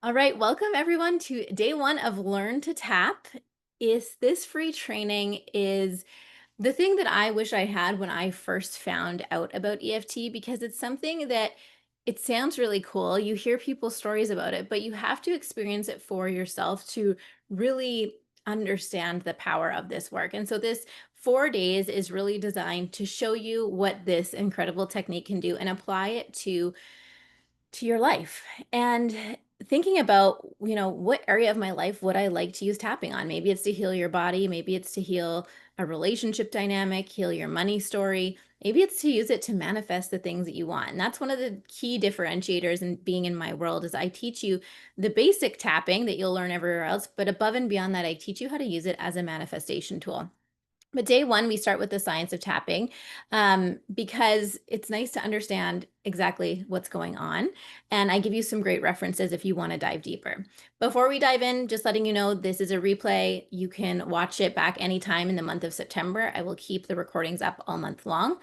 All right, welcome everyone to day one of Learn to Tap. Is this free training is the thing that I wish I had when I first found out about EFT because it's something that it sounds really cool. You hear people's stories about it, but you have to experience it for yourself to really understand the power of this work. And so this 4 days is really designed to show you what this incredible technique can do and apply it to your life. And thinking about, what area of my life would I like to use tapping on? Maybe it's to heal your body, maybe it's to heal a relationship dynamic, heal your money story. Maybe it's to use it to manifest the things that you want. And that's one of the key differentiators in being in my world is I teach you the basic tapping that you'll learn everywhere else, but above and beyond that, I teach you how to use it as a manifestation tool. But day one, we start with the science of tapping because it's nice to understand exactly what's going on. And I give you some great references if you want to dive deeper. Before we dive in, just letting you know this is a replay. You can watch it back anytime in the month of September. I will keep the recordings up all month long.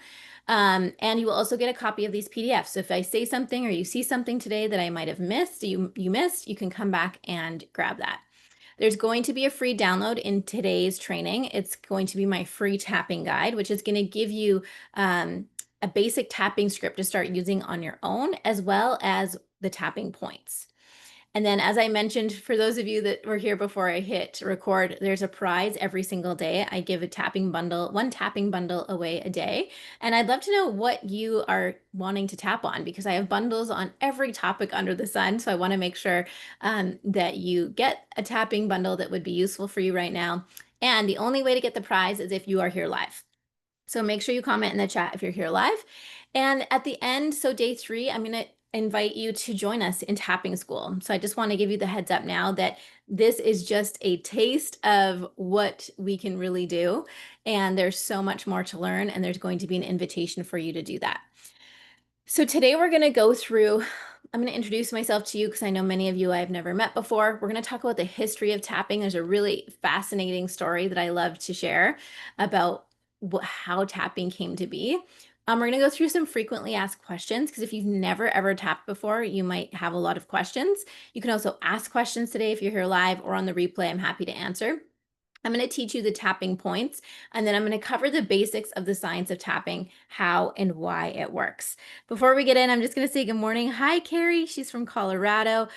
And you will also get a copy of these PDFs. So if I say something or you see something today that I might have missed, you missed, you can come back and grab that. There's going to be a free download in today's training. It's going to be my free tapping guide, which is going to give you a basic tapping script to start using on your own, as well as the tapping points. And then, as I mentioned, for those of you that were here before I hit record, there's a prize every single day. I give a tapping bundle, one tapping bundle away a day. And I'd love to know what you are wanting to tap on because I have bundles on every topic under the sun. So I want to make sure that you get a tapping bundle that would be useful for you right now. And the only way to get the prize is if you are here live. So make sure you comment in the chat if you're here live. And at the end, so day 3, I'm going to invite you to join us in tapping school. So I just want to give you the heads up now that this is just a taste of what we can really do. And there's so much more to learn, and there's going to be an invitation for you to do that. So today we're going to go through, I'm going to introduce myself to you because I know many of you I've never met before. We're going to talk about the history of tapping. There's a really fascinating story that I love to share about how tapping came to be. We're going to go through some frequently asked questions because if you've never ever tapped before, you might have a lot of questions. You can also ask questions today if you're here live or on the replay. I'm happy to answer. I'm going to teach you the tapping points, and then I'm going to cover the basics of the science of tapping, how and why it works. Before we get in, I'm just going to say good morning. Hi, Carrie. She's from Colorado.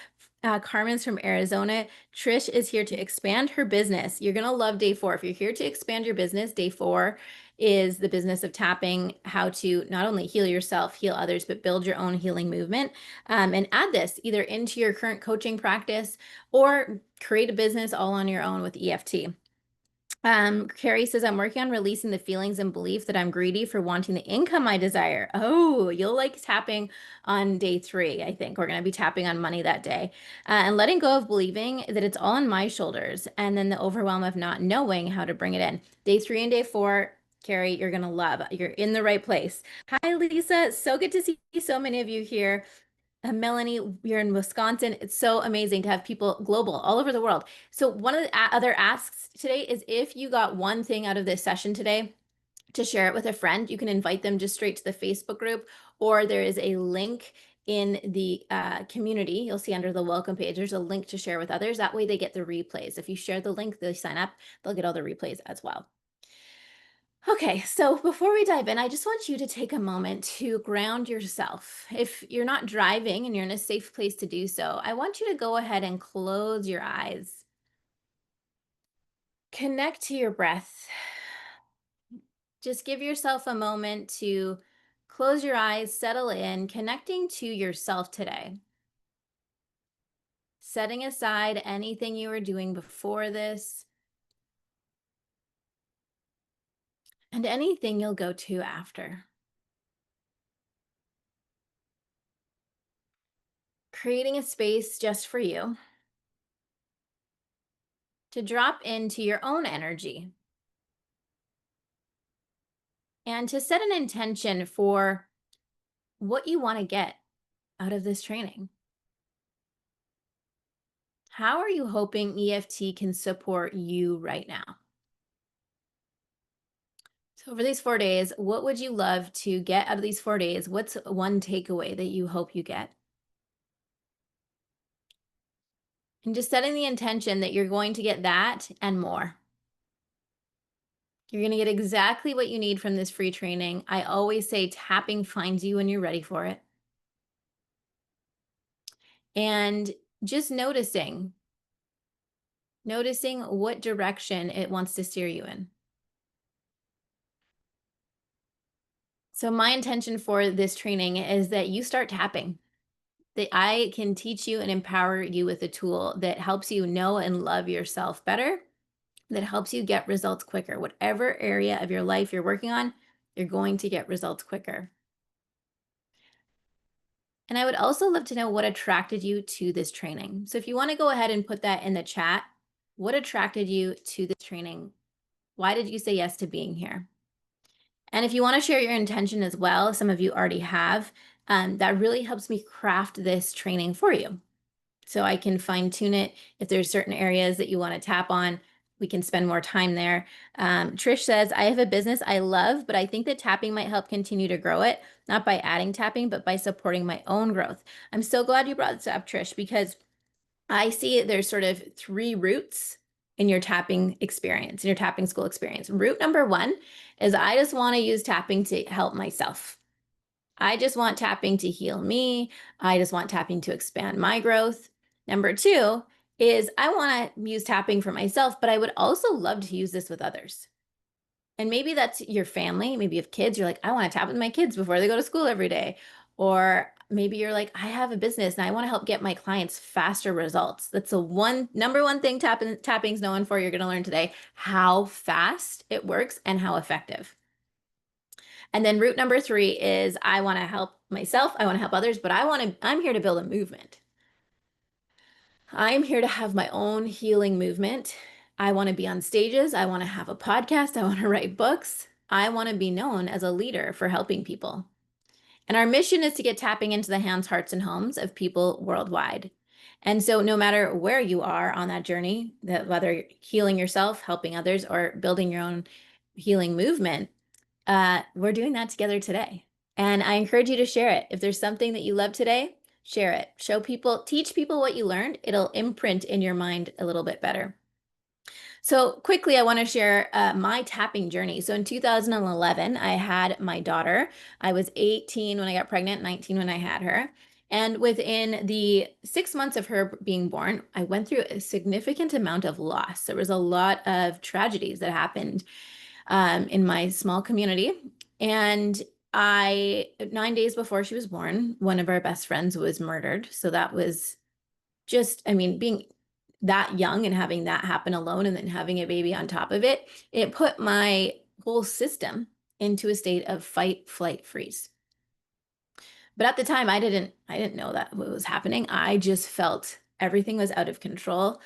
Carmen's from Arizona. Trish is here to expand her business. You're going to love day 4. If you're here to expand your business, day 4 is the business of tapping, how to not only heal yourself, heal others, but build your own healing movement. And add this either into your current coaching practice or create a business all on your own with EFT. Carrie says, I'm working on releasing the feelings and belief that I'm greedy for wanting the income I desire. Oh, you'll like tapping on day 3. I think we're going to be tapping on money that day and letting go of believing that it's all on my shoulders and then the overwhelm of not knowing how to bring it in. Day 3 and day 4, Carrie, you're going to love. You're in the right place. Hi, Lisa. So good to see so many of you here. Melanie, you're in Wisconsin. It's so amazing to have people global all over the world. So one of the other asks today is if you got one thing out of this session today to share it with a friend, you can invite them just straight to the Facebook group, or there is a link in the community. You'll see under the welcome page, there's a link to share with others. That way they get the replays. If you share the link, they sign up, they'll get all the replays as well. Okay, so before we dive in, I just want you to take a moment to ground yourself. If you're not driving and you're in a safe place to do so, I want you to go ahead and close your eyes. Connect to your breath. Just give yourself a moment to close your eyes, settle in, connecting to yourself today. Setting aside anything you were doing before this and anything you'll go to after. Creating a space just for you to drop into your own energy and to set an intention for what you want to get out of this training. How are you hoping EFT can support you right now? So over these 4 days, what would you love to get out of these 4 days? What's one takeaway that you hope you get? And just setting the intention that you're going to get that and more. You're going to get exactly what you need from this free training. I always say tapping finds you when you're ready for it. And just noticing what direction it wants to steer you in. So my intention for this training is that you start tapping, that I can teach you and empower you with a tool that helps you know and love yourself better, that helps you get results quicker. Whatever area of your life you're working on, you're going to get results quicker. And I would also love to know what attracted you to this training. So if you want to go ahead and put that in the chat, what attracted you to this training? Why did you say yes to being here? And if you want to share your intention as well, some of you already have, that really helps me craft this training for you. So I can fine tune it. If there's certain areas that you want to tap on, we can spend more time there. Trish says, I have a business I love, but I think that tapping might help continue to grow it, not by adding tapping, but by supporting my own growth. I'm so glad you brought this up, Trish, because I see there's sort of three routes in your tapping experience, in your tapping school experience. Route number one is I just want to use tapping to help myself. I just want tapping to heal me. I just want tapping to expand my growth. Number two is I want to use tapping for myself, but I would also love to use this with others. And maybe that's your family. Maybe you have kids. You're like, I want to tap with my kids before they go to school every day. Or maybe you're like, I have a business and I want to help get my clients faster results. That's the number one thing tapping's known for. You're going to learn today how fast it works and how effective. And then route number three is I want to help myself. I want to help others, but I'm here to build a movement. I'm here to have my own healing movement. I want to be on stages. I want to have a podcast. I want to write books. I want to be known as a leader for helping people. And our mission is to get tapping into the hands, hearts, and homes of people worldwide. And so, no matter where you are on that journey, that whether you're healing yourself, helping others, or building your own healing movement, we're doing that together today. And I encourage you to share it. If there's something that you love today, share it. Show people, teach people what you learned. It'll imprint in your mind a little bit better. So quickly, I want to share my tapping journey. So in 2011, I had my daughter. I was 18 when I got pregnant, 19 when I had her. And within the 6 months of her being born, I went through a significant amount of loss. There was a lot of tragedies that happened in my small community. And 9 days before she was born, one of our best friends was murdered. So that was just, I mean, being that young and having that happen alone and then having a baby on top of it, it put my whole system into a state of fight, flight, freeze. But at the time, I didn't know that what was happening. I just felt everything was out of control.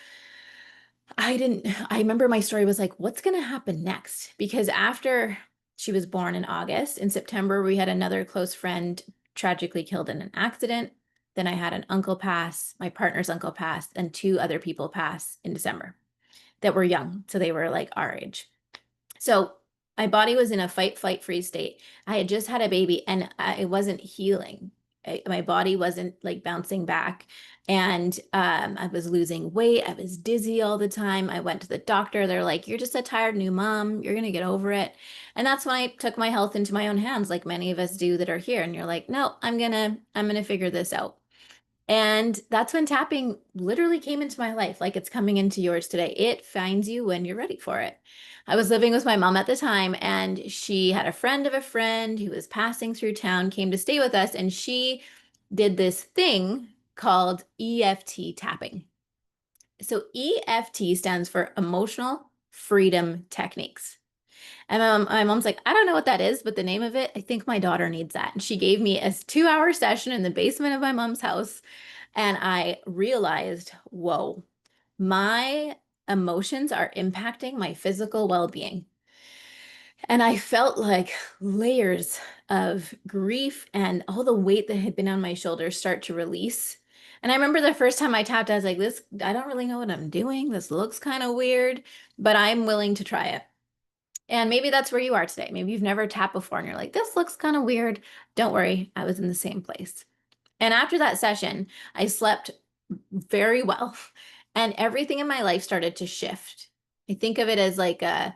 I remember my story was like, what's going to happen next? Because after she was born in August, in September, we had another close friend tragically killed in an accident. Then I had an uncle pass, my partner's uncle passed, and two other people pass in December that were young. So they were like our age. So my body was in a fight, flight, freeze state. I had just had a baby and I wasn't healing. My body wasn't like bouncing back. And I was losing weight. I was dizzy all the time. I went to the doctor. They're like, you're just a tired new mom. You're going to get over it. And that's when I took my health into my own hands, like many of us do that are here. And you're like, no, I'm going to figure this out. And that's when tapping literally came into my life, like it's coming into yours today. It finds you when you're ready for it. I was living with my mom at the time, and she had a friend of a friend who was passing through town, came to stay with us, and she did this thing called EFT tapping. So EFT stands for Emotional Freedom Techniques. And my mom's like, I don't know what that is, but the name of it, I think my daughter needs that. And she gave me a 2-hour session in the basement of my mom's house. And I realized, whoa, my emotions are impacting my physical well-being. And I felt like layers of grief and all the weight that had been on my shoulders start to release. And I remember the first time I tapped, I was like, this, I don't really know what I'm doing. This looks kind of weird, but I'm willing to try it. And maybe that's where you are today. Maybe you've never tapped before and you're like, this looks kind of weird. Don't worry, I was in the same place. And after that session, I slept very well. and everything in my life started to shift. I think of it as like a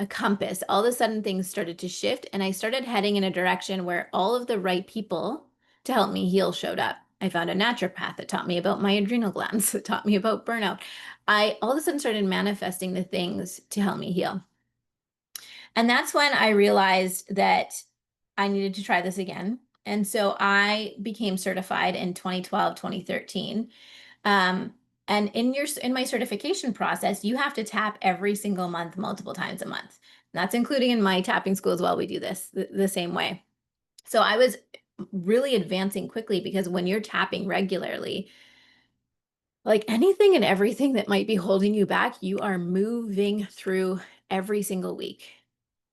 compass. All of a sudden, things started to shift, and I started heading in a direction where all of the right people to help me heal showed up. I found a naturopath that taught me about my adrenal glands, that taught me about burnout. I all of a sudden started manifesting the things to help me heal. And that's when I realized that I needed to try this again. And so I became certified in 2012, 2013. Um, and in my certification process, you have to tap every single month, multiple times a month. That's including in my tapping school as well. We do this the same way. So I was really advancing quickly because when you're tapping regularly, like anything and everything that might be holding you back, you are moving through every single week.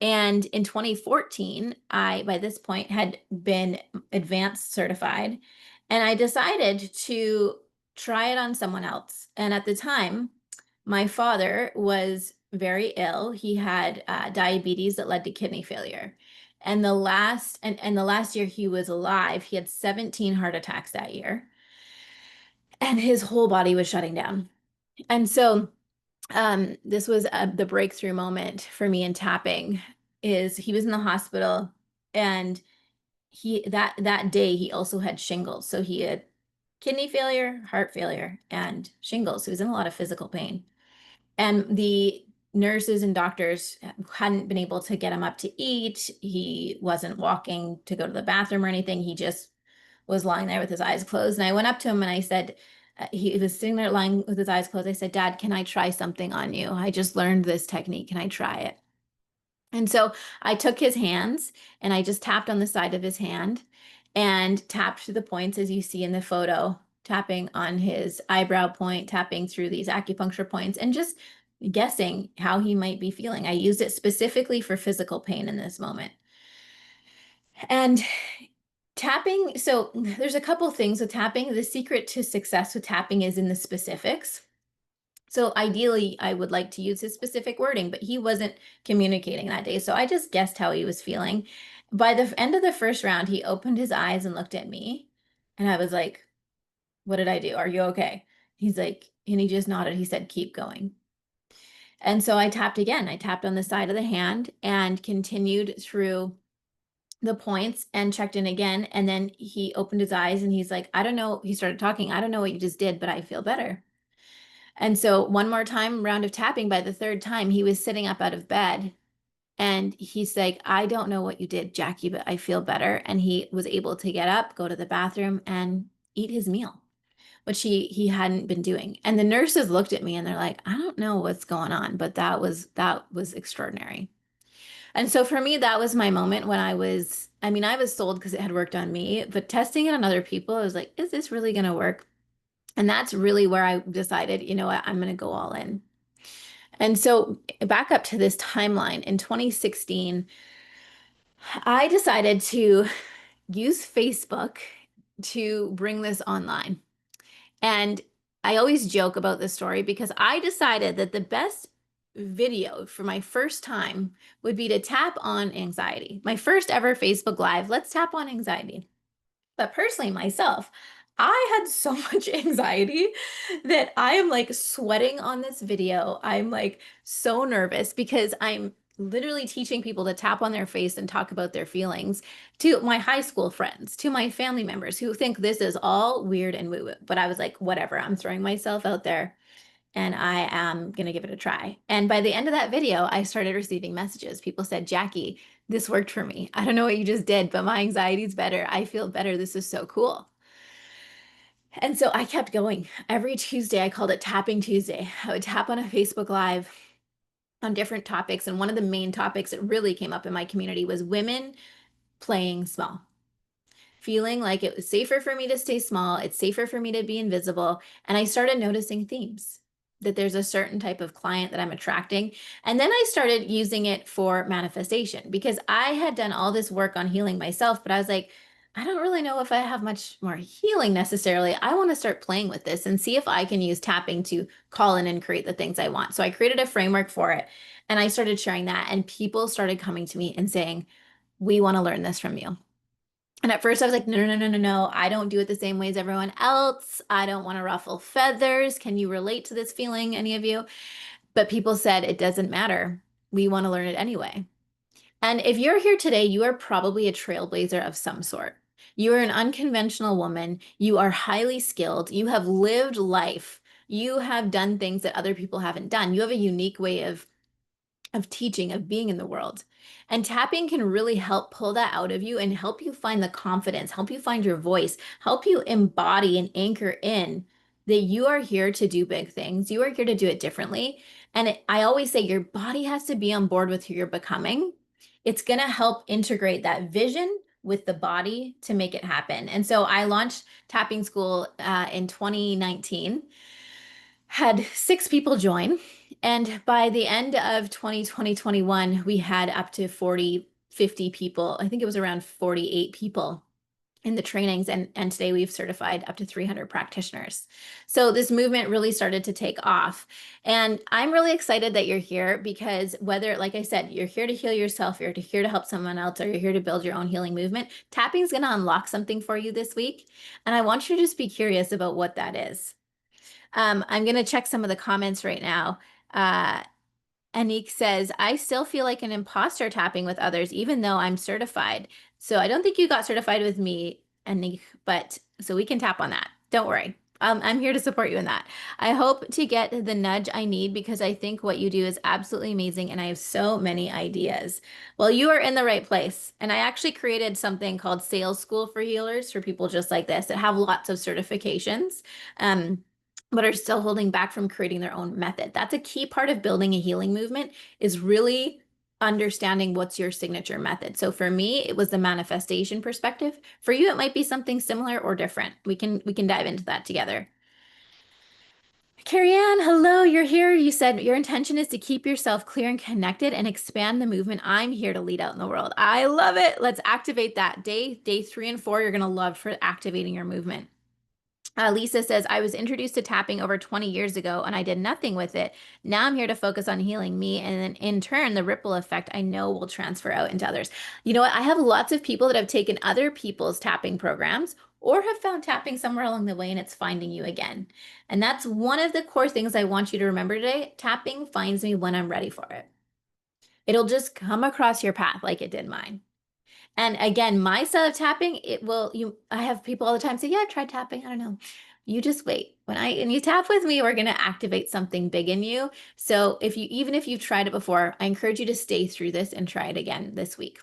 And in 2014, I, by this point, had been advanced certified, and I decided to try it on someone else. And at the time, my father was very ill. He had diabetes that led to kidney failure. And the last year he was alive, he had 17 heart attacks that year, and his whole body was shutting down. And so this was the breakthrough moment for me in tapping. Is he was in the hospital, and that day he also had shingles. So he had kidney failure, heart failure, and shingles. He was in a lot of physical pain. And the nurses and doctors hadn't been able to get him up to eat. He wasn't walking to go to the bathroom or anything. He just was lying there with his eyes closed. And I went up to him and I said, he was sitting there lying with his eyes closed. I said, Dad, can I try something on you? I just learned this technique. Can I try it? And so I took his hands and I just tapped on the side of his hand and tapped to the points as you see in the photo, tapping on his eyebrow point, tapping through these acupuncture points, and just guessing how he might be feeling. I used it specifically for physical pain in this moment. And tapping, so there's a couple things with tapping. The secret to success with tapping is in the specifics. So ideally, I would like to use his specific wording, but he wasn't communicating that day. So I just guessed how he was feeling. By the end of the first round, he opened his eyes and looked at me. And I was like, what did I do? Are you okay? He's like, and he just nodded. He said, keep going. And so I tapped again. I tapped on the side of the hand and continued through the points and checked in again. And then he opened his eyes and he's like, I don't know. He started talking. I don't know what you just did, but I feel better. And so one more time, round of tapping. By the third time, he was sitting up out of bed and he's like, I don't know what you did, Jackie, but I feel better. And he was able to get up, go to the bathroom, and eat his meal, which he hadn't been doing. And the nurses looked at me and they're like, I don't know what's going on, but that was extraordinary. And so for me, that was my moment when I mean, I was sold because it had worked on me, but testing it on other people, I was like, is this really going to work? And that's really where I decided, you know what, I'm going to go all in. And so back up to this timeline in 2016, I decided to use Facebook to bring this online. And I always joke about this story because I decided that the best video for my first time would be to tap on anxiety. My first ever Facebook Live, let's tap on anxiety. But personally, myself, I had so much anxiety that I am like sweating on this video. I'm like so nervous because I'm literally teaching people to tap on their face and talk about their feelings to my high school friends, to my family members who think this is all weird and woo woo. But I was like, whatever, I'm throwing myself out there and I am going to give it a try. And by the end of that video, I started receiving messages. People said, Jackie, this worked for me. I don't know what you just did, but my anxiety is better. I feel better. This is so cool. And so I kept going. Every Tuesday, I called it Tapping Tuesday. I would tap on a Facebook Live on different topics. And one of the main topics that really came up in my community was women playing small, feeling like it was safer for me to stay small. It's safer for me to be invisible. And I started noticing themes that there's a certain type of client that I'm attracting. And then I started using it for manifestation because I had done all this work on healing myself, but I was like, I don't really know if I have much more healing necessarily. I want to start playing with this and see if I can use tapping to call in and create the things I want. So I created a framework for it and I started sharing that, and people started coming to me and saying, we want to learn this from you. And at first I was like, no, no, no, no, no, no. I don't do it the same way as everyone else. I don't want to ruffle feathers. Can you relate to this feeling, any of you? But people said it doesn't matter. We want to learn it anyway. And if you're here today, you are probably a trailblazer of some sort. You are an unconventional woman. You are highly skilled. You have lived life. You have done things that other people haven't done. You have a unique way of teaching, of being in the world. And tapping can really help pull that out of you and help you find the confidence, help you find your voice, help you embody and anchor in that you are here to do big things. You are here to do it differently. And I always say your body has to be on board with who you're becoming. It's going to help integrate that vision with the body to make it happen. And so I launched Tapping School in 2019, had 6 people join. And by the end of 2021, we had up to 40, 50 people. I think it was around 48 people in the trainings. And today we've certified up to 300 practitioners. So this movement really started to take off. And I'm really excited that you're here because whether, like I said, you're here to heal yourself, you're here to help someone else, or you're here to build your own healing movement, tapping is going to unlock something for you this week. And I want you to just be curious about what that is. I'm going to check some of the comments right now. Uh, Anik says, I still feel like an imposter tapping with others, even though I'm certified. So I don't think you got certified with me, Anik, but so we can tap on that. Don't worry. I'm here to support you in that. I hope to get the nudge I need because I think what you do is absolutely amazing and I have so many ideas. Well, you are in the right place. And I actually created something called Sales School for Healers for people just like this that have lots of certifications. But are still holding back from creating their own method. That's a key part of building a healing movement is really understanding what's your signature method. So for me, it was the manifestation perspective. For you, it might be something similar or different. We can dive into that together. Carrie Ann, hello, you're here. You said your intention is to keep yourself clear and connected and expand the movement I'm here to lead out in the world. I love it. Let's activate that. Day 3 and 4, you're going to love for activating your movement. Lisa says, I was introduced to tapping over 20 years ago and I did nothing with it. Now I'm here to focus on healing me. And then in turn, the ripple effect I know will transfer out into others. You know what? I have lots of people that have taken other people's tapping programs or have found tapping somewhere along the way and it's finding you again. And that's one of the core things I want you to remember today. Tapping finds me when I'm ready for it. It'll just come across your path like it did mine. And again, my style of tapping, I have people all the time say, yeah, I've tried tapping. I don't know. You just wait. And you tap with me, we're going to activate something big in you. So even if you've tried it before, I encourage you to stay through this and try it again this week.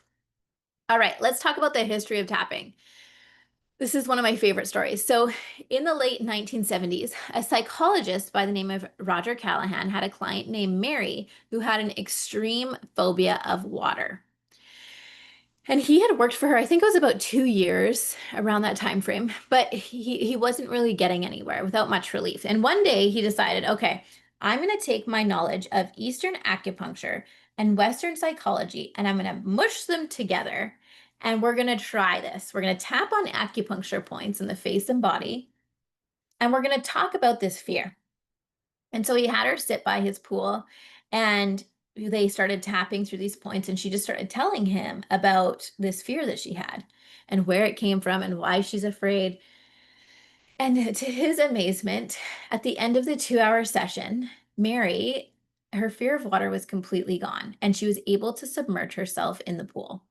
All right, let's talk about the history of tapping. This is one of my favorite stories. So in the late 1970s, a psychologist by the name of Roger Callahan had a client named Mary who had an extreme phobia of water. And he had worked for her, I think it was about 2 years around that time frame, but he wasn't really getting anywhere without much relief. And one day he decided, okay, I'm going to take my knowledge of Eastern acupuncture and Western psychology and I'm going to mush them together. And we're going to try this. We're going to tap on acupuncture points in the face and body. And we're going to talk about this fear. And so he had her sit by his pool and they started tapping through these points and she just started telling him about this fear that she had and where it came from and why she's afraid. And to his amazement, at the end of the 2-hour session, Mary, her fear of water was completely gone and she was able to submerge herself in the pool.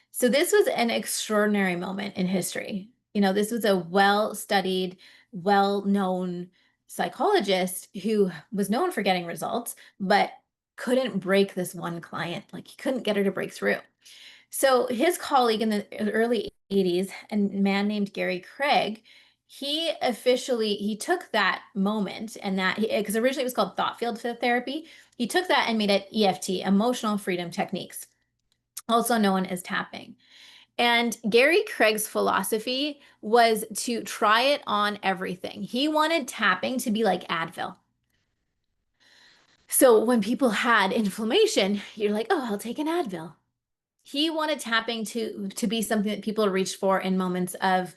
So this was an extraordinary moment in history. You know, this was a well-studied, well-known psychologist who was known for getting results, but couldn't break this one client. Like he couldn't get her to break through. So his colleague in the early 80s, a man named Gary Craig, he took that moment and that because originally it was called thought field therapy. He took that and made it EFT, emotional freedom techniques, also known as tapping. And Gary Craig's philosophy was to try it on everything. He wanted tapping to be like Advil. So when people had inflammation, you're like, oh, I'll take an Advil. He wanted tapping to be something that people reached for in moments of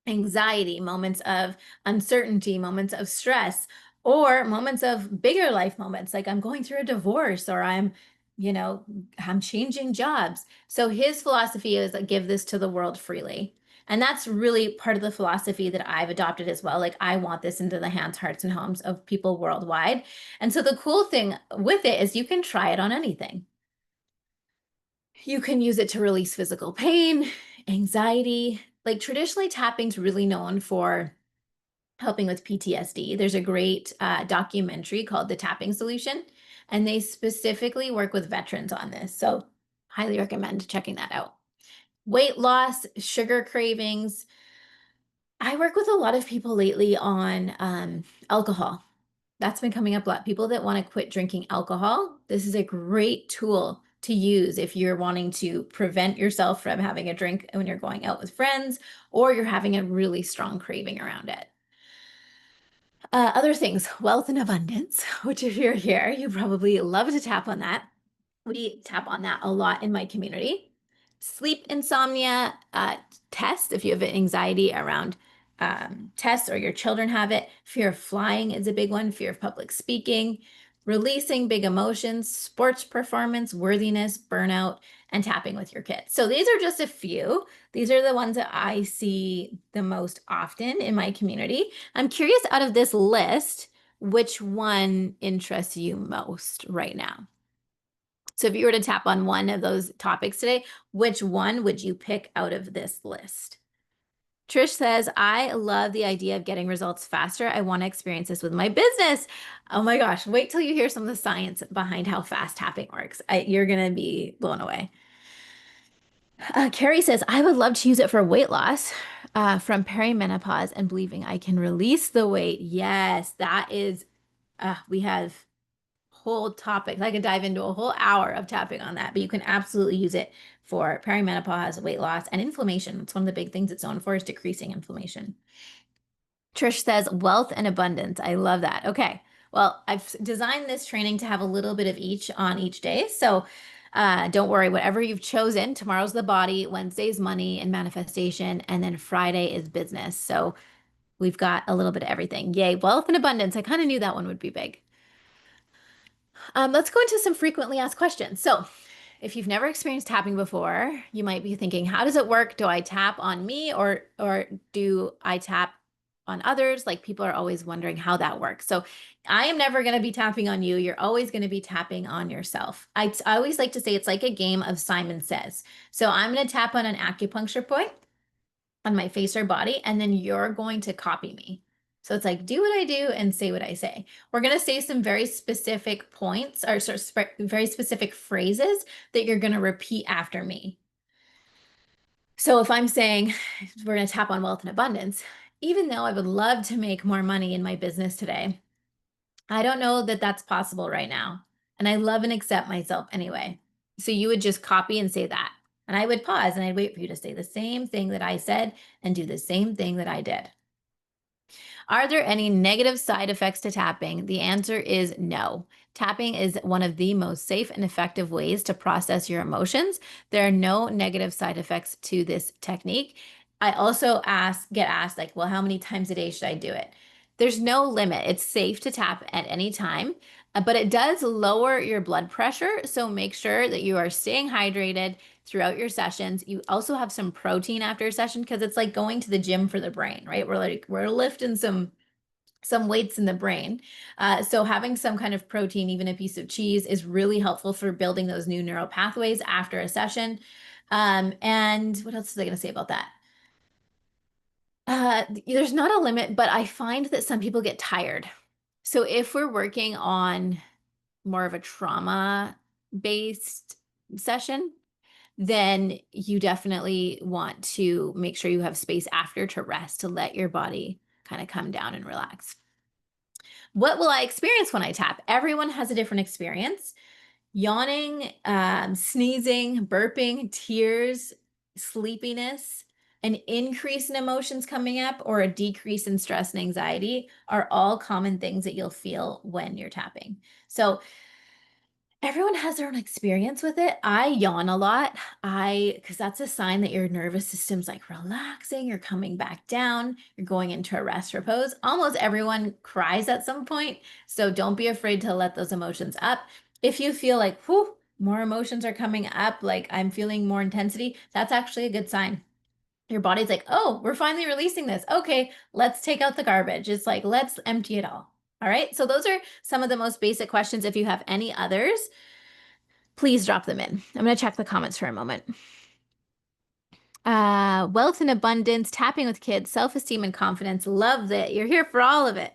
anxiety, moments of uncertainty, moments of stress, or moments of bigger life moments, like I'm going through a divorce or I'm I'm changing jobs. So his philosophy is like, give this to the world freely. And that's really part of the philosophy that I've adopted as well. Like, I want this into the hands, hearts, and homes of people worldwide. And so the cool thing with it is you can try it on anything. You can use it to release physical pain, anxiety. Like, traditionally, tapping's really known for helping with PTSD. There's a great documentary called The Tapping Solution, and they specifically work with veterans on this. So, highly recommend checking that out. Weight loss, sugar cravings. I work with a lot of people lately on alcohol. That's been coming up a lot. People that want to quit drinking alcohol, this is a great tool to use if you're wanting to prevent yourself from having a drink when you're going out with friends or you're having a really strong craving around it. Other things, wealth and abundance, which if you're here, you probably love to tap on that. We tap on that a lot in my community. Sleep insomnia test, if you have anxiety around tests or your children have it. Fear of flying is a big one, fear of public speaking, releasing big emotions, sports performance, worthiness, burnout, and tapping with your kids. So these are just a few. These are the ones that I see the most often in my community. I'm curious, out of this list, which one interests you most right now? So if you were to tap on one of those topics today, which one would you pick out of this list? Trish says, I love the idea of getting results faster. I want to experience this with my business. Oh my gosh, wait till you hear some of the science behind how fast tapping works. You're going to be blown away. Carrie says, I would love to use it for weight loss from perimenopause and believing I can release the weight. Yes, that is, we have whole topics. I could dive into a whole hour of tapping on that, but you can absolutely use it for perimenopause, weight loss, and inflammation. It's one of the big things it's known for is decreasing inflammation. Trish says wealth and abundance. I love that. Okay. Well, I've designed this training to have a little bit of each on each day. So don't worry, whatever you've chosen, tomorrow's the body, Wednesday's money and manifestation, and then Friday is business. So we've got a little bit of everything. Yay, wealth and abundance. I kind of knew that one would be big. Let's go into some frequently asked questions. So, if you've never experienced tapping before, you might be thinking, how does it work? Do I tap on me or do I tap on others? Like, people are always wondering how that works. So, I am never going to be tapping on you. You're always going to be tapping on yourself. I always like to say it's like a game of Simon Says. So, I'm going to tap on an acupuncture point on my face or body, and then you're going to copy me. So it's like, do what I do and say what I say. We're going to say some very specific points or very specific phrases that you're going to repeat after me. So if I'm saying we're going to tap on wealth and abundance, even though I would love to make more money in my business today, I don't know that that's possible right now. And I love and accept myself anyway. So you would just copy and say that. And I would pause and I'd wait for you to say the same thing that I said and do the same thing that I did. Are there any negative side effects to tapping? The answer is no. Tapping is one of the most safe and effective ways to process your emotions. There are no negative side effects to this technique. I also get asked like, well, how many times a day should I do it? There's no limit. It's safe to tap at any time, but it does lower your blood pressure. So make sure that you are staying hydrated throughout your sessions. You also have some protein after a session because it's like going to the gym for the brain, right? We're lifting some weights in the brain. So having some kind of protein, even a piece of cheese, is really helpful for building those new neural pathways after a session. And what else was I going to say about that? There's not a limit, but I find that some people get tired. So if we're working on more of a trauma-based session, then you definitely want to make sure you have space after to rest, to let your body kind of come down and relax. What will I experience when I tap? Everyone has a different experience. Yawning, sneezing, burping, tears, sleepiness, an increase in emotions coming up, or a decrease in stress and anxiety are all common things that you'll feel when you're tapping. So everyone has their own experience with it. I yawn a lot. Because that's a sign that your nervous system's like relaxing, you're coming back down, you're going into a rest repose. Almost everyone cries at some point. So don't be afraid to let those emotions up. If you feel like, whew, more emotions are coming up, like I'm feeling more intensity, that's actually a good sign. Your body's like, oh, we're finally releasing this. Okay, let's take out the garbage. It's like, let's empty it all. All right. So those are some of the most basic questions. If you have any others, please drop them in. I'm going to check the comments for a moment. Wealth and abundance, tapping with kids, self-esteem and confidence. Love that. You're here for all of it.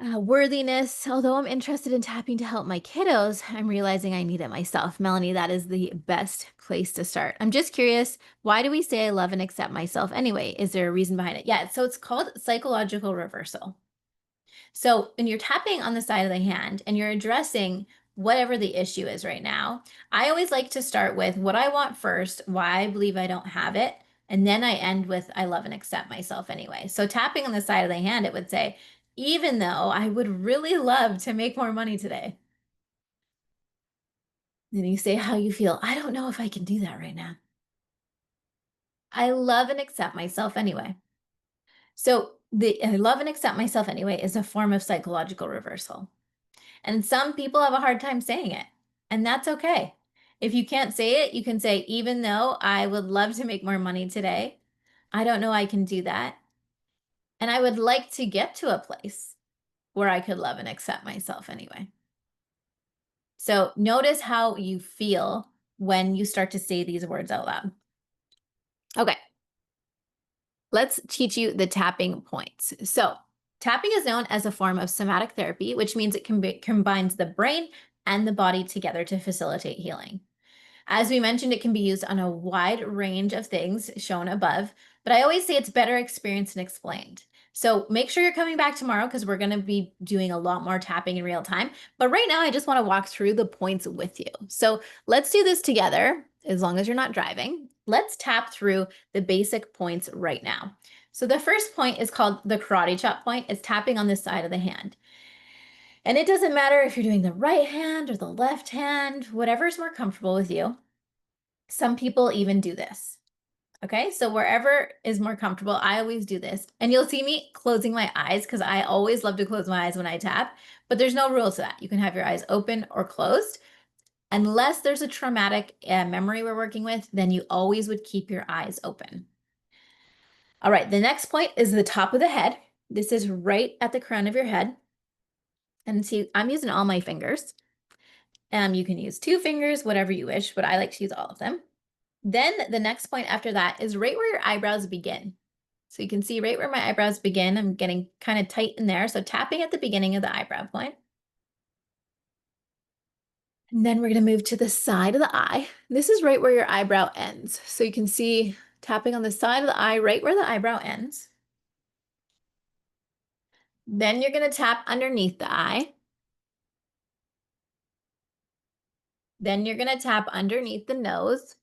Worthiness, although I'm interested in tapping to help my kiddos, I'm realizing I need it myself. Melanie, that is the best place to start. I'm just curious, why do we say I love and accept myself anyway? Is there a reason behind it? Yeah, so it's called psychological reversal. So when you're tapping on the side of the hand and you're addressing whatever the issue is right now, I always like to start with what I want first, why I believe I don't have it, and then I end with I love and accept myself anyway. So tapping on the side of the hand, it would say, even though I would really love to make more money today. Then you say how you feel. I don't know if I can do that right now. I love and accept myself anyway. So the I love and accept myself anyway is a form of psychological reversal. And some people have a hard time saying it, and that's okay. If you can't say it, you can say, even though I would love to make more money today, I don't know I can do that. And I would like to get to a place where I could love and accept myself anyway. So notice how you feel when you start to say these words out loud. Okay, let's teach you the tapping points. So tapping is known as a form of somatic therapy, which means it combines the brain and the body together to facilitate healing. As we mentioned, it can be used on a wide range of things shown above, but I always say it's better experienced and explained. So make sure you're coming back tomorrow because we're going to be doing a lot more tapping in real time. But right now, I just want to walk through the points with you. So let's do this together, as long as you're not driving. Let's tap through the basic points right now. So the first point is called the karate chop point. It's tapping on the side of the hand. And it doesn't matter if you're doing the right hand or the left hand, whatever's more comfortable with you. Some people even do this. Okay, so wherever is more comfortable, I always do this. And you'll see me closing my eyes because I always love to close my eyes when I tap, but there's no rule to that. You can have your eyes open or closed. Unless there's a traumatic memory we're working with, then you always would keep your eyes open. All right, the next point is the top of the head. This is right at the crown of your head. And see, I'm using all my fingers. You can use 2 fingers, whatever you wish, but I like to use all of them. Then the next point after that is right where your eyebrows begin. So you can see right where my eyebrows begin, I'm getting kind of tight in there. So tapping at the beginning of the eyebrow point. And then we're going to move to the side of the eye. This is right where your eyebrow ends. So you can see tapping on the side of the eye, right where the eyebrow ends. Then you're going to tap underneath the eye. Then you're going to tap underneath the nose.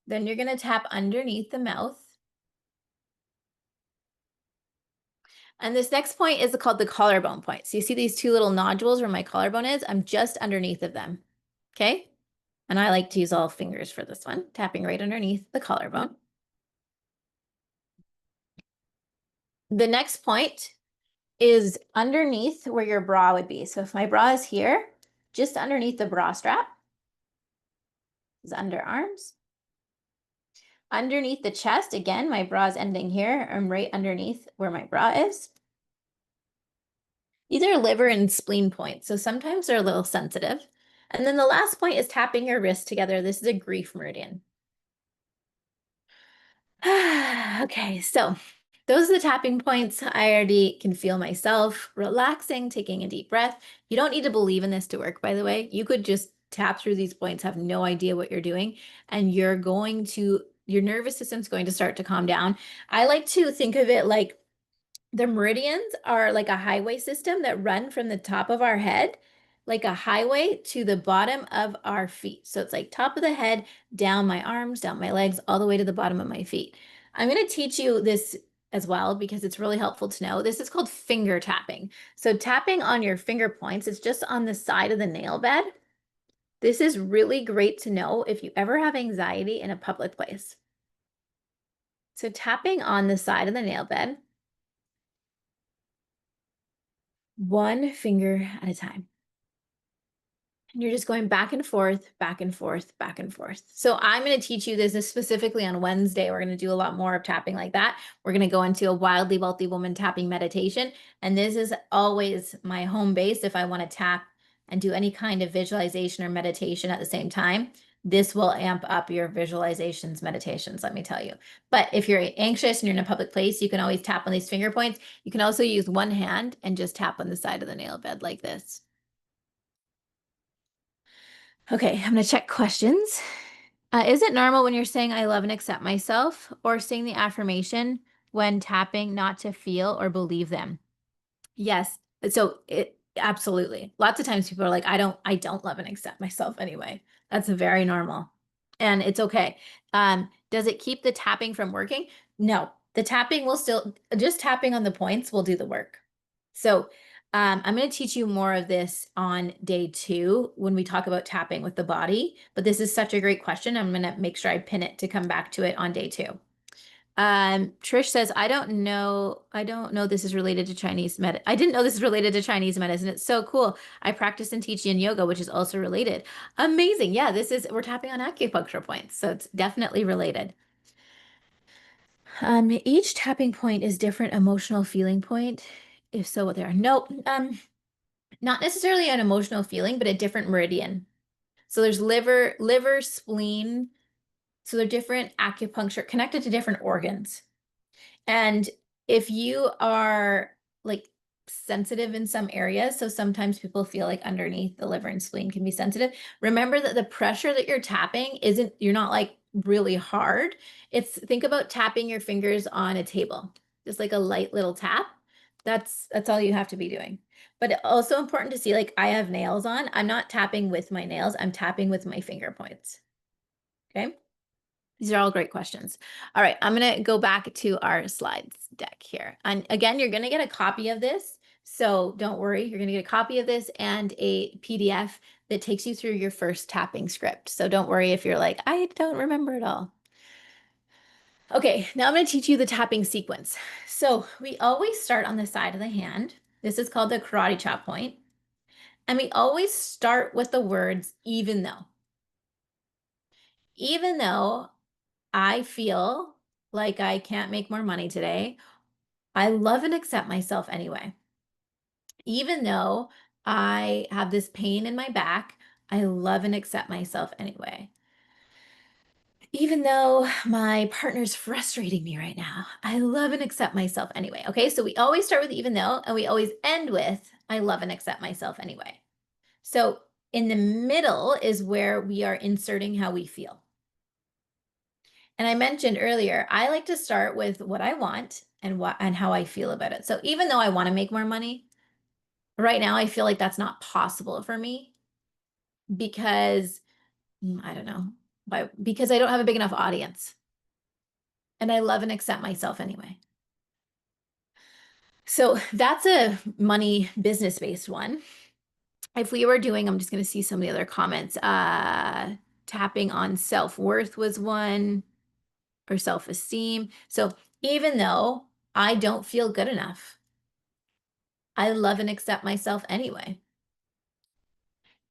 Then you're going to tap underneath the mouth. And this next point is called the collarbone point. So you see these 2 little nodules where my collarbone is? I'm just underneath of them. Okay? And I like to use all fingers for this one, tapping right underneath the collarbone. The next point is underneath where your bra would be. So if my bra is here, just underneath the bra strap is underarms. Underneath the chest, again, my bra is ending here. I'm right underneath where my bra is. These are liver and spleen points, so sometimes they're a little sensitive. And then the last point is tapping your wrists together. This is a grief meridian. Okay, so those are the tapping points. I already can feel myself relaxing, taking a deep breath. You don't need to believe in this to work, by the way. You could just tap through these points, have no idea what you're doing, and your nervous system's going to start to calm down. I like to think of it like the meridians are like a highway system that run from the top of our head, like a highway to the bottom of our feet. So it's like top of the head, down my arms, down my legs, all the way to the bottom of my feet. I'm going to teach you this as well because it's really helpful to know. This is called finger tapping. So tapping on your finger points, it's just on the side of the nail bed. This is really great to know if you ever have anxiety in a public place. So tapping on the side of the nail bed. one finger at a time. And you're just going back and forth, back and forth, back and forth. So I'm going to teach you this specifically on Wednesday. We're going to do a lot more of tapping like that. We're going to go into a wildly wealthy woman tapping meditation. And this is always my home base if I want to tap and do any kind of visualization or meditation at the same time. This will amp up your visualizations, meditations, let me tell you. But if you're anxious and you're in a public place, you can always tap on these finger points. You can also use one hand and just tap on the side of the nail bed like this. Okay, I'm gonna check questions. Is it normal when you're saying I love and accept myself or saying the affirmation when tapping not to feel or believe them? Yes. So it absolutely. Lots of times people are like, I don't love and accept myself anyway. That's very normal. And it's okay. Does it keep the tapping from working? No. The tapping will still just tapping on the points will do the work. So I'm going to teach you more of this on day 2 when we talk about tapping with the body. But this is such a great question. I'm going to make sure I pin it to come back to it on day 2. Trish says, I don't know this is related to Chinese med. I didn't know this is related to Chinese medicine. It's so cool. I practice and teach yin yoga, which is also related. Amazing. Yeah, we're tapping on acupuncture points. So it's definitely related. Each tapping point is different emotional feeling point. If so, what they are. No, not necessarily an emotional feeling, but a different meridian. So there's liver, spleen. So they're different acupuncture connected to different organs. And if you are like sensitive in some areas, so sometimes people feel like underneath the liver and spleen can be sensitive. Remember that the pressure that you're tapping you're not like really hard. Think about tapping your fingers on a table, just like a light little tap. That's all you have to be doing. But also important to see, like I have nails on. I'm not tapping with my nails, I'm tapping with my finger points. Okay. These are all great questions. All right, I'm going to go back to our slides deck here. And again, you're going to get a copy of this. So don't worry, you're going to get a copy of this and a PDF that takes you through your first tapping script. So don't worry if you're like, I don't remember it all. Okay, now I'm going to teach you the tapping sequence. So we always start on the side of the hand. This is called the karate chop point. And we always start with the words, even though. Even though I feel like I can't make more money today, I love and accept myself anyway. Even though I have this pain in my back, I love and accept myself anyway. Even though my partner's frustrating me right now, I love and accept myself anyway. Okay, so we always start with even though, and we always end with I love and accept myself anyway. So in the middle is where we are inserting how we feel. And I mentioned earlier, I like to start with what I want and how I feel about it. So even though I want to make more money, right now I feel like that's not possible for me because I don't know, because I don't have a big enough audience. And I love and accept myself anyway. So that's a money business based one. If we were doing, I'm just going to see some of the other comments. Tapping on self-worth was one, or self-esteem. So even though I don't feel good enough, I love and accept myself anyway.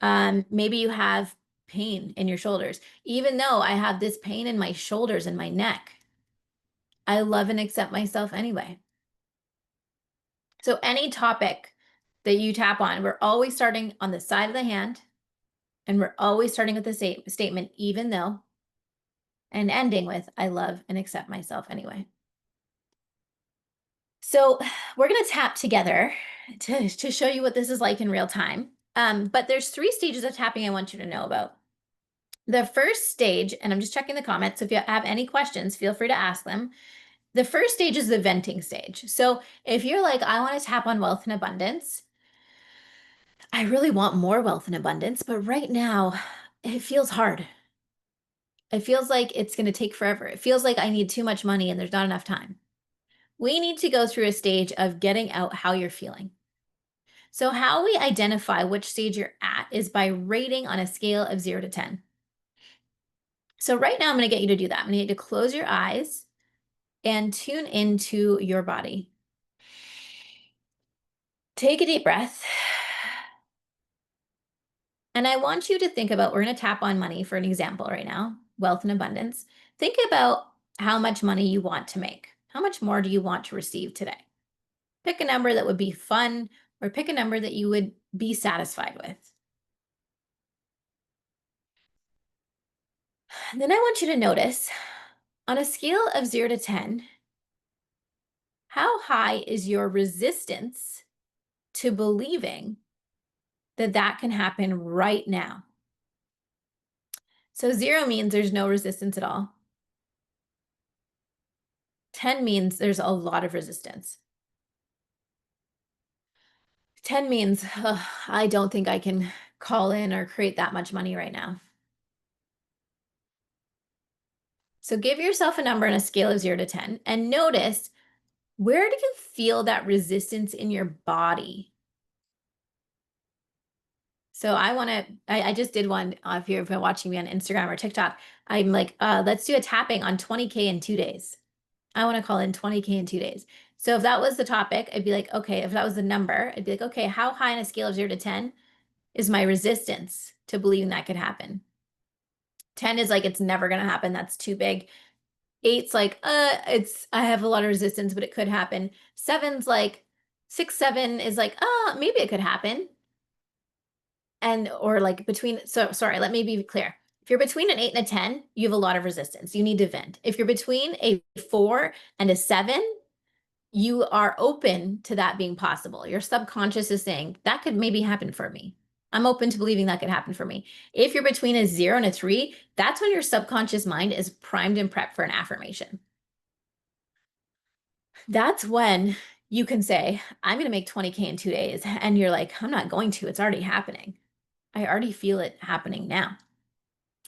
Maybe you have pain in your shoulders. Even though I have this pain in my shoulders and my neck, I love and accept myself anyway. So any topic that you tap on, we're always starting on the side of the hand, and we're always starting with the statement, even though, and ending with, I love and accept myself anyway. So we're going to tap together to show you what this is like in real time. But there's 3 stages of tapping I want you to know about. The first stage, and I'm just checking the comments, so if you have any questions, feel free to ask them. The first stage is the venting stage. So if you're like, I want to tap on wealth and abundance, I really want more wealth and abundance, but right now it feels hard. It feels like it's going to take forever. It feels like I need too much money and there's not enough time. We need to go through a stage of getting out how you're feeling. So how we identify which stage you're at is by rating on a scale of 0 to 10. So right now I'm going to get you to do that. I'm going to get you to close your eyes and tune into your body. Take a deep breath. And I want you to think about, we're going to tap on money for an example right now, wealth and abundance. Think about how much money you want to make. How much more do you want to receive today? Pick a number that would be fun, or pick a number that you would be satisfied with. And then I want you to notice, on a scale of 0 to 10, how high is your resistance to believing that that can happen right now? So 0 means there's no resistance at all. 10 means there's a lot of resistance. 10 means, "Ugh, I don't think I can call in or create that much money right now." So give yourself a number on a scale of 0 to 10 and notice, where do you feel that resistance in your body? So I just did one, if you've been watching me on Instagram or TikTok, I'm like, let's do a tapping on 20K in 2 days. I want to call in 20K in 2 days. So if that was the topic, I'd be like, okay, if that was the number, I'd be like, okay, how high on a scale of 0 to 10 is my resistance to believing that could happen? 10 is like, it's never going to happen. That's too big. 8's like, I have a lot of resistance, but it could happen. 7's like, 6, 7 is like, maybe it could happen. And, or like between, so sorry, let me be clear. If you're between an 8 and a 10, you have a lot of resistance. You need to vent. If you're between a 4 and a 7, you are open to that being possible. Your subconscious is saying, that could maybe happen for me. I'm open to believing that could happen for me. If you're between a 0 and a 3, that's when your subconscious mind is primed and prepped for an affirmation. That's when you can say, I'm going to make 20K in 2 days. And you're like, I'm not going to, it's already happening. I already feel it happening now.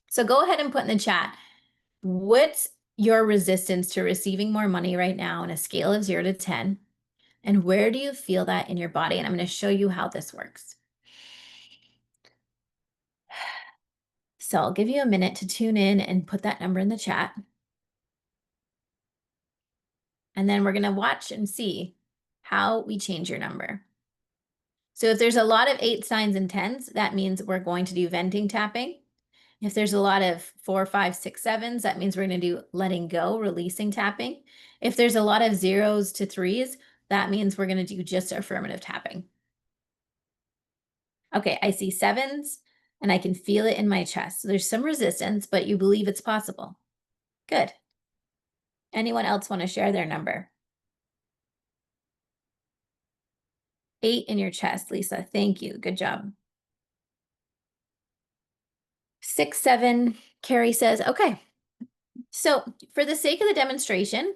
So go ahead and put in the chat, what's your resistance to receiving more money right now on a scale of 0 to 10? And where do you feel that in your body? And I'm going to show you how this works. So I'll give you a minute to tune in and put that number in the chat. And then we're going to watch and see how we change your number. So if there's a lot of 8 signs and 10s, that means we're going to do venting tapping. If there's a lot of 4, 5, 6, 7s, that means we're going to do letting go, releasing tapping. If there's a lot of 0s to 3s, that means we're going to do just affirmative tapping. Okay, I see 7s and I can feel it in my chest. So there's some resistance, but you believe it's possible. Good. Anyone else want to share their number? 8 in your chest, Lisa. Thank you. Good job. 6, 7, Carrie says, okay. So for the sake of the demonstration,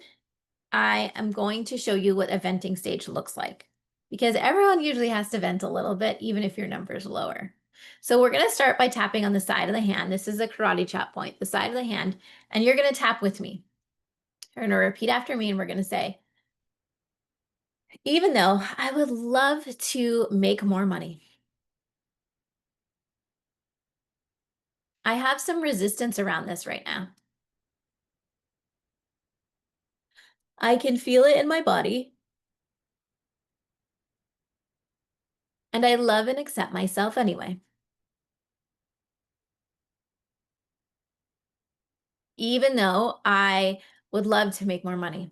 I am going to show you what a venting stage looks like, because everyone usually has to vent a little bit, even if your number is lower. So we're going to start by tapping on the side of the hand. This is a karate chop point, the side of the hand, and you're going to tap with me. You're going to repeat after me, and we're going to say, even though I would love to make more money, I have some resistance around this right now. I can feel it in my body, and I love and accept myself anyway. Even though I would love to make more money.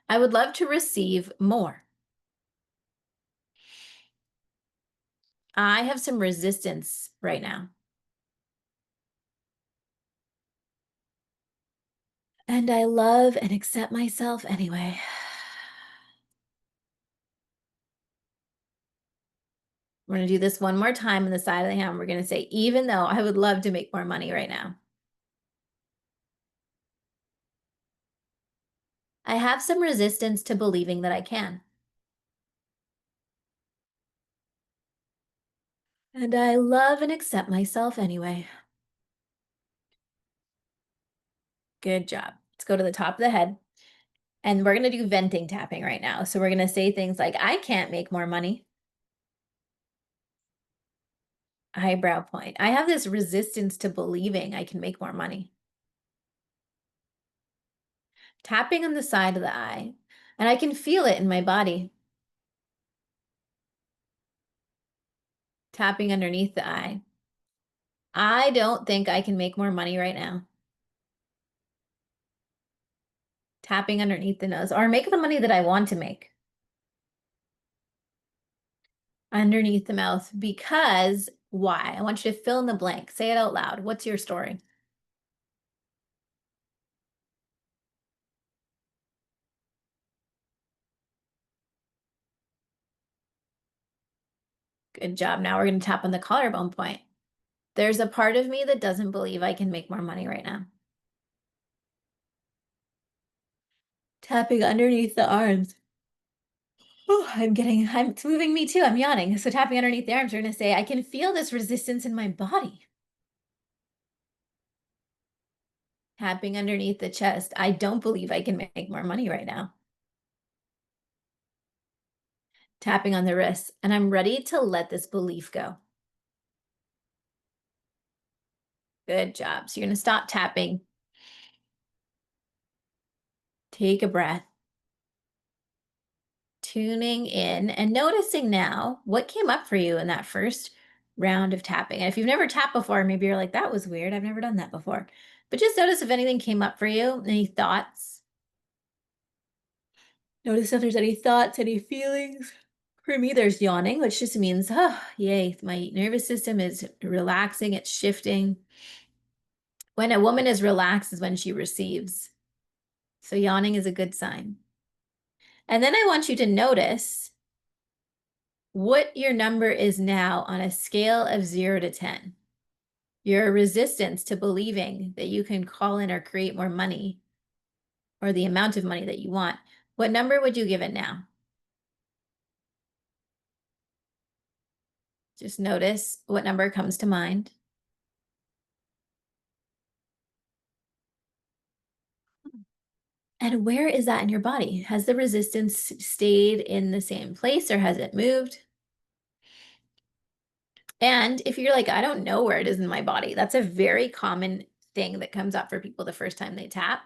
I would love to receive more. I have some resistance right now. And I love and accept myself anyway. We're going to do this one more time on the side of the hand. We're going to say, even though I would love to make more money right now, I have some resistance to believing that I can. And I love and accept myself anyway. Good job. Let's go to the top of the head. And we're going to do venting tapping right now. So we're going to say things like, I can't make more money. Eyebrow point. I have this resistance to believing I can make more money. Tapping on the side of the eye. And I can feel it in my body. Tapping underneath the eye. I don't think I can make more money right now. Tapping underneath the nose, or make the money that I want to make. Underneath the mouth, because why? I want you to fill in the blank. Say it out loud. What's your story? Good job. Now we're going to tap on the collarbone point. There's a part of me that doesn't believe I can make more money right now. Tapping underneath the arms. Oh, it's moving me too. I'm yawning. So tapping underneath the arms, we're going to say, I can feel this resistance in my body. Tapping underneath the chest. I don't believe I can make more money right now. Tapping on the wrists. And I'm ready to let this belief go. Good job. So you're going to stop tapping. Take a breath. Tuning in and noticing now what came up for you in that first round of tapping. And if you've never tapped before, maybe you're like, that was weird. I've never done that before. But just notice if anything came up for you, any thoughts. Notice if there's any thoughts, any feelings. For me, there's yawning, which just means, oh, yay, my nervous system is relaxing, it's shifting. When a woman is relaxed is when she receives. So yawning is a good sign. And then I want you to notice what your number is now on a scale of 0 to 10. Your resistance to believing that you can call in or create more money or the amount of money that you want. What number would you give it now? Just notice what number comes to mind. And where is that in your body? Has the resistance stayed in the same place or has it moved? And if you're like, I don't know where it is in my body, that's a very common thing that comes up for people the first time they tap.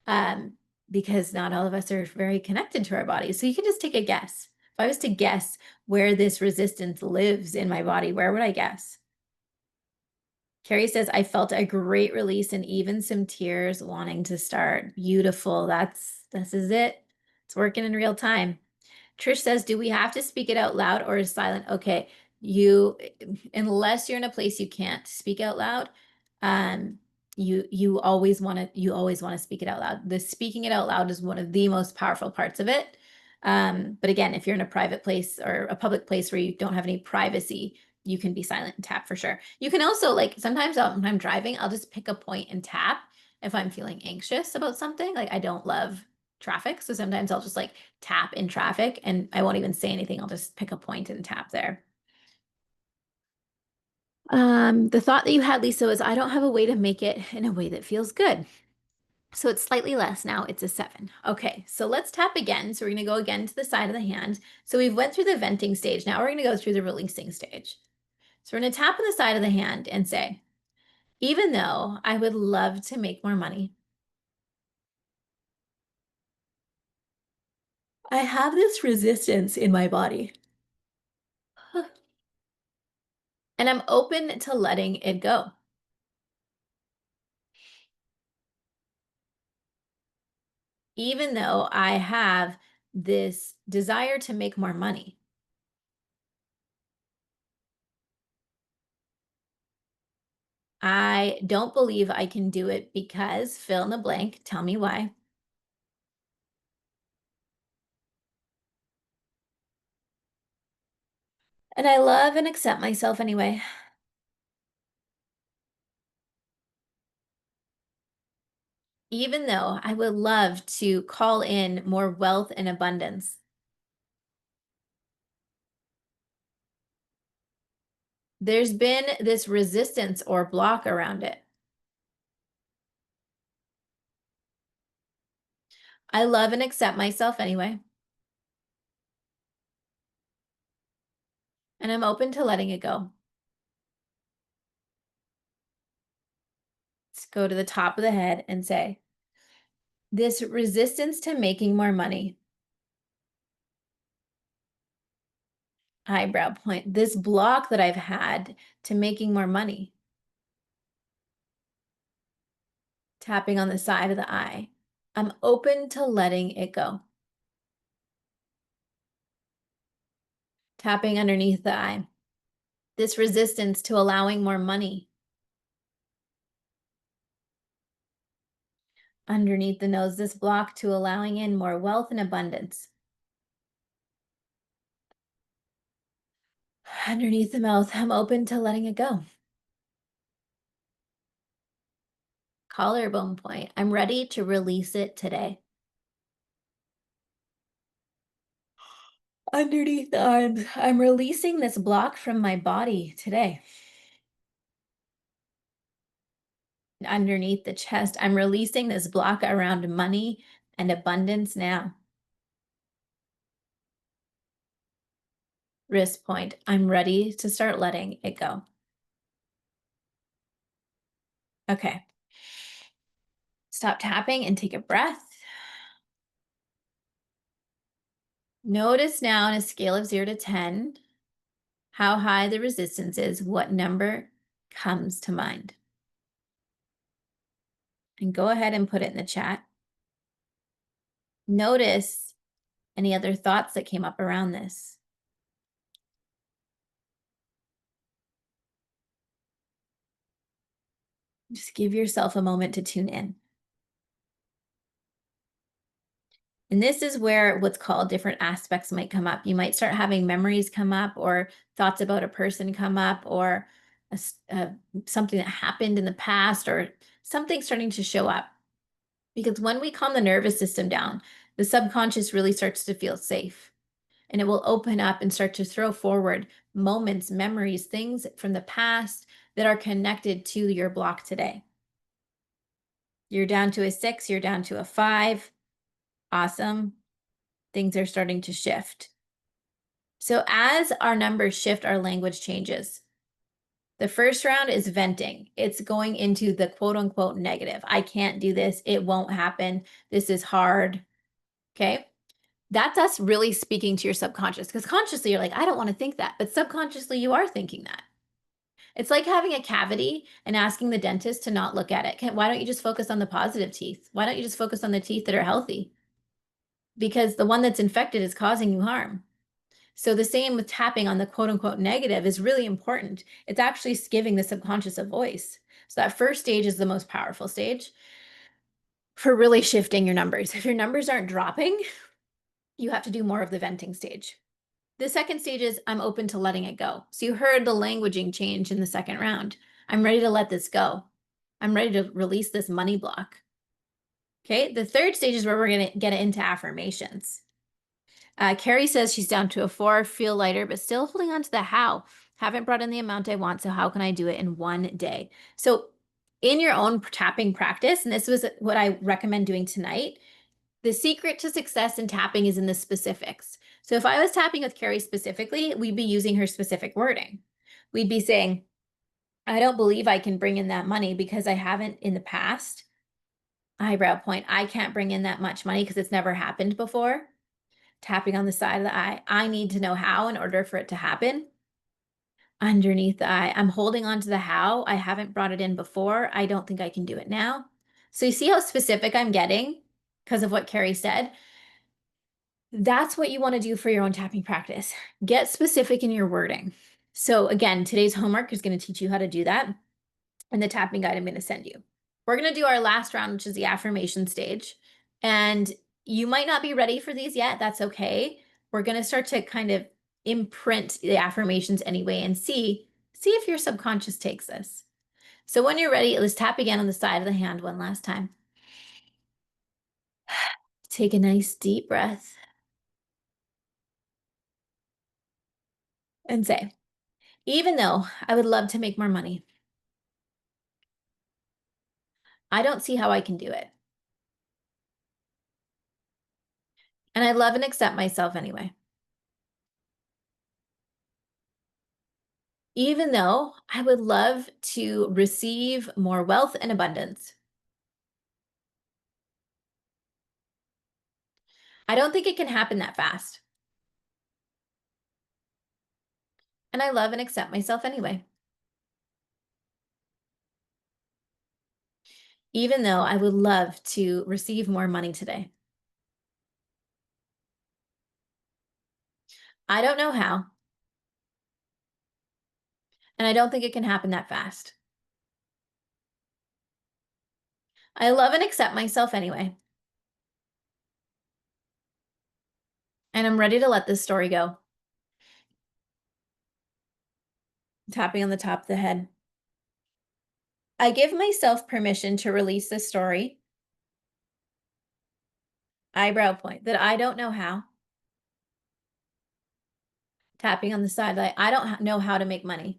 Um, because not all of us are very connected to our bodies. So you can just take a guess. If I was to guess where this resistance lives in my body, where would I guess? Carrie says, I felt a great release and even some tears wanting to start. Beautiful. This is it. It's working in real time. Trish says, do we have to speak it out loud or is silent? Okay, unless you're in a place you can't speak out loud, um, you always want to speak it out loud. The speaking it out loud is one of the most powerful parts of it. But again, if you're in a private place or a public place where you don't have any privacy, you can be silent and tap for sure. You can also like sometimes when I'm driving, I'll just pick a point and tap if I'm feeling anxious about something. Like I don't love traffic. So sometimes I'll just like tap in traffic and I won't even say anything. I'll just pick a point and tap there. The thought that you had, Lisa, was I don't have a way to make it in a way that feels good. So it's slightly less now. It's a 7. Okay, so let's tap again. So we're going to go again to the side of the hand. So we've went through the venting stage. Now we're going to go through the releasing stage. So we're going to tap on the side of the hand and say, even though I would love to make more money, I have this resistance in my body. And I'm open to letting it go. Even though I have this desire to make more money, I don't believe I can do it because fill in the blank, tell me why. And I love and accept myself anyway. Even though I would love to call in more wealth and abundance, there's been this resistance or block around it. I love and accept myself anyway. And I'm open to letting it go. Let's go to the top of the head and say, This resistance to making more money. Eyebrow point. This block that I've had to making more money. Tapping on the side of the eye. I'm open to letting it go. Tapping underneath the eye. This resistance to allowing more money. Underneath the nose, this block to allowing in more wealth and abundance. Underneath the mouth, I'm open to letting it go. Collarbone point. I'm ready to release it today. Underneath the arms, I'm releasing this block from my body today. Underneath the chest, I'm releasing this block around money and abundance now. Wrist point. I'm ready to start letting it go. Okay. Stop tapping and take a breath. Notice now on a scale of 0 to 10, how high the resistance is, what number comes to mind. And go ahead and put it in the chat. Notice any other thoughts that came up around this. Just give yourself a moment to tune in. And this is where what's called different aspects might come up. You might start having memories come up, or thoughts about a person come up, or something that happened in the past, or something starting to show up. Because when we calm the nervous system down, the subconscious really starts to feel safe. And it will open up and start to throw forward moments, memories, things from the past that are connected to your block today. You're down to a 6, you're down to a 5. Awesome. Things are starting to shift. So as our numbers shift, our language changes. The first round is venting. It's going into the quote unquote negative. I can't do this. It won't happen. This is hard. Okay. That's us really speaking to your subconscious, because consciously you're like, I don't want to think that. But subconsciously you are thinking that. It's like having a cavity and asking the dentist to not look at it. Why don't you just focus on the positive teeth? Why don't you just focus on the teeth that are healthy? Because the one that's infected is causing you harm. So the same with tapping on the quote unquote negative is really important. It's actually giving the subconscious a voice. So that first stage is the most powerful stage for really shifting your numbers. If your numbers aren't dropping, you have to do more of the venting stage. The second stage is I'm open to letting it go. So you heard the languaging change in the second round. I'm ready to let this go. I'm ready to release this money block. Okay, the third stage is where we're going to get into affirmations. Carrie says she's down to a 4, feel lighter, but still holding on to the how. Haven't brought in the amount I want, so how can I do it in one day? So in your own tapping practice, and this was what I recommend doing tonight, the secret to success in tapping is in the specifics. So if I was tapping with Carrie specifically, we'd be using her specific wording. We'd be saying, I don't believe I can bring in that money because I haven't in the past. Eyebrow point, I can't bring in that much money because it's never happened before. Tapping on the side of the eye. I need to know how in order for it to happen. Underneath the eye. I'm holding on to the how. I haven't brought it in before. I don't think I can do it now. So you see how specific I'm getting because of what Carrie said? That's what you want to do for your own tapping practice. Get specific in your wording. So again, today's homework is going to teach you how to do that in the tapping guide I'm going to send you. We're going to do our last round, which is the affirmation stage. And you might not be ready for these yet. That's okay. We're going to start to kind of imprint the affirmations anyway and see if your subconscious takes this. So when you're ready, let's tap again on the side of the hand one last time. Take a nice deep breath and say, even though I would love to make more money, I don't see how I can do it. And I love and accept myself anyway. Even though I would love to receive more wealth and abundance, I don't think it can happen that fast. And I love and accept myself anyway. Even though I would love to receive more money today. I don't know how, and I don't think it can happen that fast. I love and accept myself anyway, and I'm ready to let this story go. Tapping on the top of the head. I give myself permission to release this story. Eyebrow point that I don't know how. Tapping on the side that I don't know how to make money.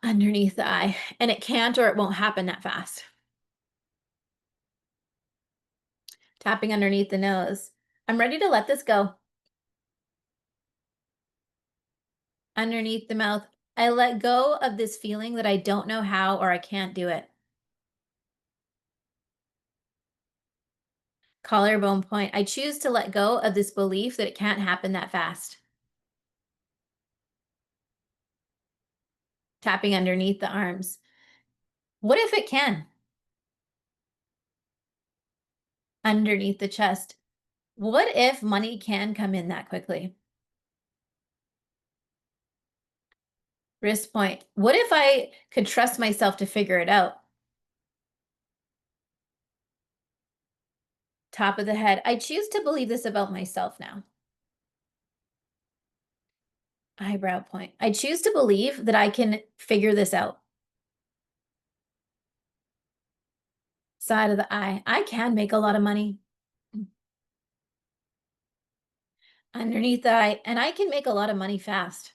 Underneath the eye, and it can't or it won't happen that fast. Tapping underneath the nose. I'm ready to let this go. Underneath the mouth. I let go of this feeling that I don't know how or I can't do it. Collarbone point. I choose to let go of this belief that it can't happen that fast. Tapping underneath the arms. What if it can? Underneath the chest. What if money can come in that quickly? Wrist point. What if I could trust myself to figure it out? Top of the head. I choose to believe this about myself now. Eyebrow point. I choose to believe that I can figure this out. Side of the eye. I can make a lot of money. Underneath the eye. And I can make a lot of money fast.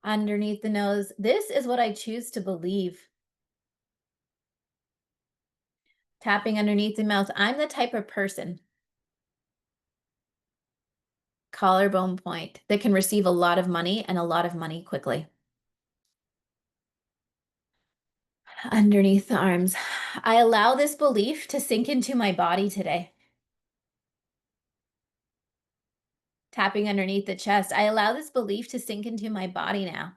Underneath the nose. This is what I choose to believe. Tapping underneath the mouth. I'm the type of person. Collarbone point that can receive a lot of money and a lot of money quickly. Underneath the arms. I allow this belief to sink into my body today. Tapping underneath the chest. I allow this belief to sink into my body now.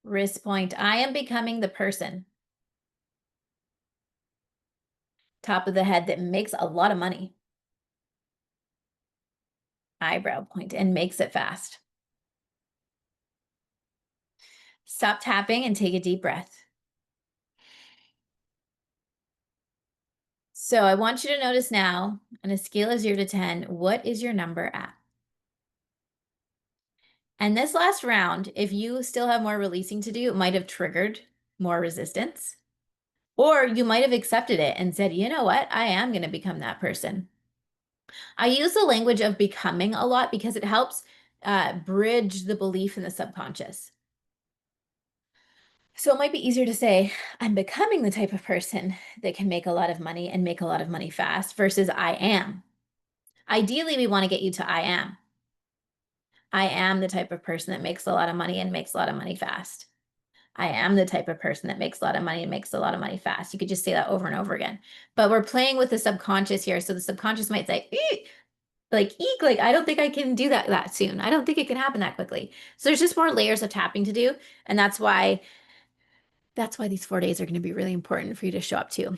Wrist point. I am becoming the person. Top of the head that makes a lot of money. Eyebrow point and makes it fast. Stop tapping and take a deep breath. So I want you to notice now, on a scale of 0 to 10, what is your number at? And this last round, if you still have more releasing to do, it might have triggered more resistance. Or you might have accepted it and said, you know what? I am going to become that person. I use the language of becoming a lot because it helps bridge the belief in the subconscious. So it might be easier to say, I'm becoming the type of person that can make a lot of money and make a lot of money fast versus I am. Ideally, we want to get you to I am. I am the type of person that makes a lot of money and makes a lot of money fast. I am the type of person that makes a lot of money and makes a lot of money fast. You could just say that over and over again. But we're playing with the subconscious here. So the subconscious might say, eek, like I don't think I can do that soon. I don't think it can happen that quickly. So there's just more layers of tapping to do. And that's why these 4 days are going to be really important for you to show up to.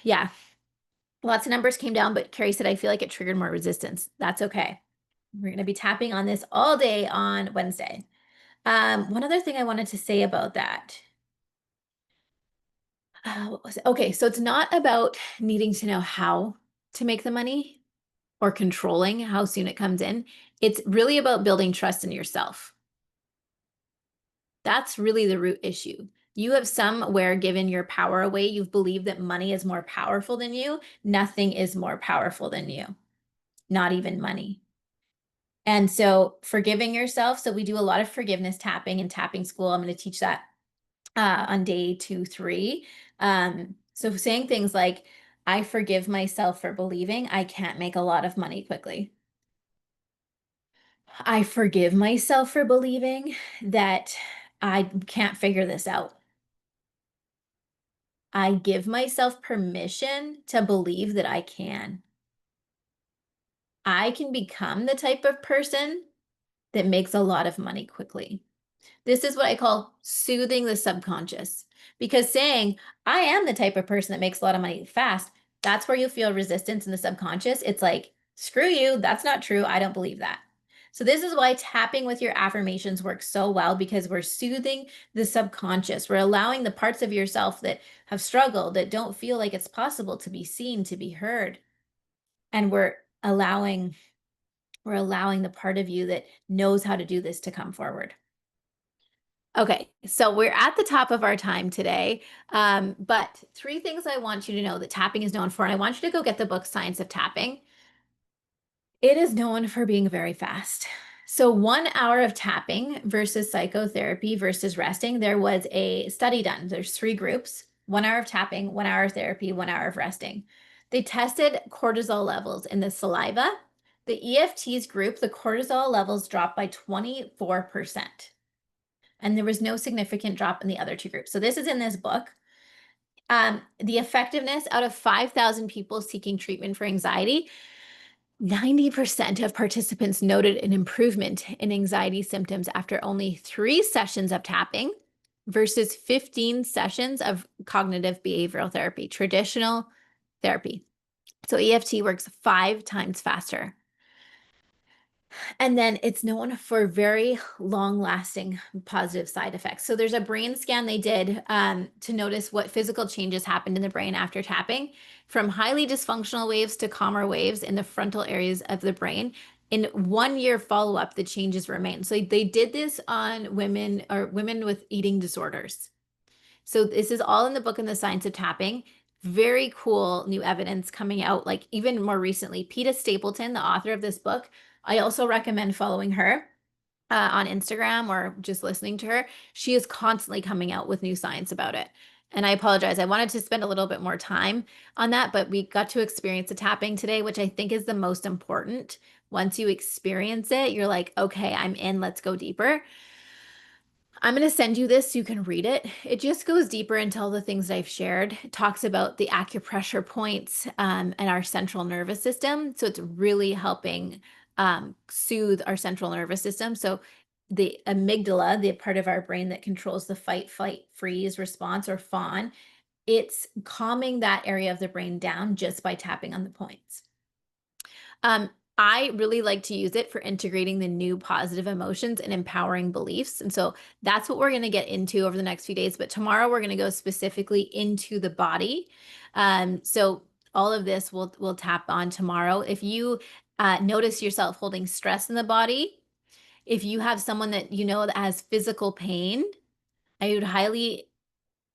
Yeah. Lots of numbers came down, but Carrie said, I feel like it triggered more resistance. That's okay. We're going to be tapping on this all day on Wednesday. One other thing I wanted to say about that. What was it? Okay, so it's not about needing to know how to make the money or controlling how soon it comes in. It's really about building trust in yourself. That's really the root issue. You have somewhere given your power away. You've believed that money is more powerful than you. Nothing is more powerful than you, not even money. And so forgiving yourself. So we do a lot of forgiveness tapping and tapping school. I'm going to teach that on day 2, 3. So saying things like, I forgive myself for believing I can't make a lot of money quickly. I forgive myself for believing that I can't figure this out. I give myself permission to believe that I can. I can become the type of person that makes a lot of money quickly. This is what I call soothing the subconscious. Because saying, I am the type of person that makes a lot of money fast, that's where you feel resistance in the subconscious. It's like, screw you. That's not true. I don't believe that. So, this is why tapping with your affirmations works so well because we're soothing the subconscious. We're allowing the parts of yourself that have struggled, that don't feel like it's possible to be seen, to be heard. And allowing we're allowing the part of you that knows how to do this to come forward. Okay, so we're at the top of our time today. But three things I want you to know that tapping is known for, and I want you to go get the book Science of Tapping. It is known for being very fast. So 1 hour of tapping versus psychotherapy versus resting, there was a study done. There's three groups, 1 hour of tapping, 1 hour of therapy, 1 hour of resting. They tested cortisol levels in the saliva. The EFTs group, the cortisol levels dropped by 24%. And there was no significant drop in the other two groups. So this is in this book. The effectiveness out of 5,000 people seeking treatment for anxiety, 90% of participants noted an improvement in anxiety symptoms after only 3 sessions of tapping versus 15 sessions of cognitive behavioral therapy, traditional therapy. So EFT works 5 times faster. And then it's known for very long lasting positive side effects. So there's a brain scan they did to notice what physical changes happened in the brain after tapping, from highly dysfunctional waves to calmer waves in the frontal areas of the brain. In 1 year follow up, the changes remain. So they did this on women or women with eating disorders. So this is all in the book in the Science of Tapping. Very cool new evidence coming out, like even more recently. Peta Stapleton, the author of this book, I also recommend following her on Instagram or just listening to her. She is constantly coming out with new science about it. And I apologize. I wanted to spend a little bit more time on that, but we got to experience the tapping today, which I think is the most important. Once you experience it, you're like, okay, I'm in, let's go deeper. I'm going to send you this so you can read it. It just goes deeper into all the things that I've shared. It talks about the acupressure points and our central nervous system. So it's really helping soothe our central nervous system. So the amygdala, the part of our brain that controls the fight, flight, freeze response or fawn, it's calming that area of the brain down just by tapping on the points. Um, I really like to use it for integrating the new positive emotions and empowering beliefs. And so that's what we're going to get into over the next few days. But tomorrow we're going to go specifically into the body. So all of this we'll tap on tomorrow. If you notice yourself holding stress in the body, if you have someone that you know that has physical pain, I would highly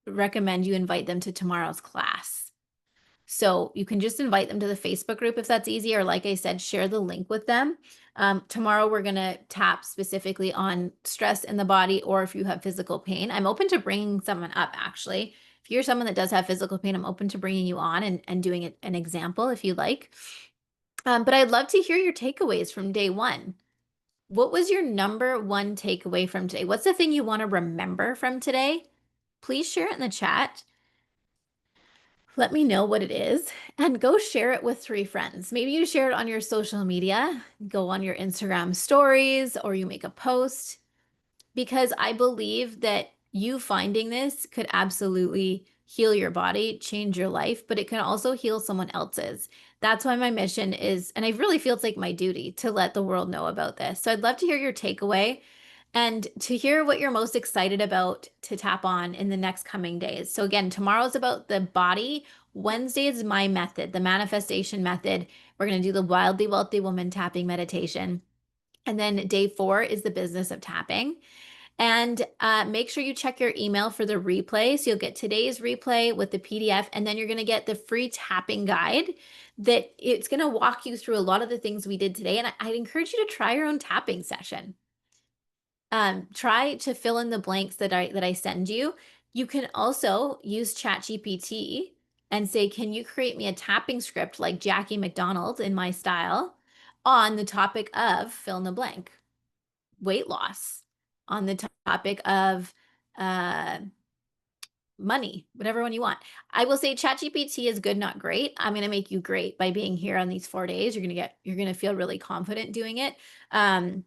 recommend you invite them to tomorrow's class. So you can just invite them to the Facebook group if that's easy, or like I said, share the link with them. Tomorrow we're going to tap specifically on stress in the body, or if you have physical pain. I'm open to bringing someone up, actually. If you're someone that does have physical pain, I'm open to bringing you on and doing it, an example if you like. But I'd love to hear your takeaways from day one. What was your number one takeaway from today? What's the thing you want to remember from today? Please share it in the chat. Let me know what it is and go share it with 3 friends. Maybe you share it on your social media, go on your Instagram stories, or you make a post, because I believe that you finding this could absolutely heal your body, change your life, but it can also heal someone else's. That's why my mission is, and I really feel it's like my duty to let the world know about this. So I'd love to hear your takeaway and to hear what you're most excited about to tap on in the next coming days. So again, tomorrow's about the body. Wednesday is my method, the manifestation method. We're going to do the Wildly Wealthy Woman tapping meditation. And then day 4 is the business of tapping. And make sure you check your email for the replay. So you'll get today's replay with the PDF, and then you're going to get the free tapping guide that it's going to walk you through a lot of the things we did today. And I'd encourage you to try your own tapping session. Try to fill in the blanks that I send you. You can also use ChatGPT and say, can you create me a tapping script like Jackie McDonald in my style on the topic of fill in the blank, weight loss, on the topic of money, whatever one you want. I will say ChatGPT is good, not great. I'm gonna make you great by being here on these 4 days. You're gonna feel really confident doing it. Um,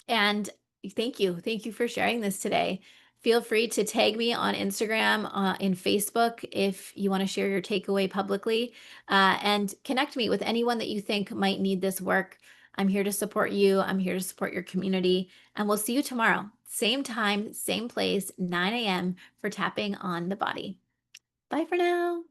and thank you. Thank you for sharing this today. Feel free to tag me on Instagram, in Facebook if you want to share your takeaway publicly, and connect me with anyone that you think might need this work. I'm here to support you. I'm here to support your community. And we'll see you tomorrow. Same time, same place, 9 a.m. for tapping on the body. Bye for now.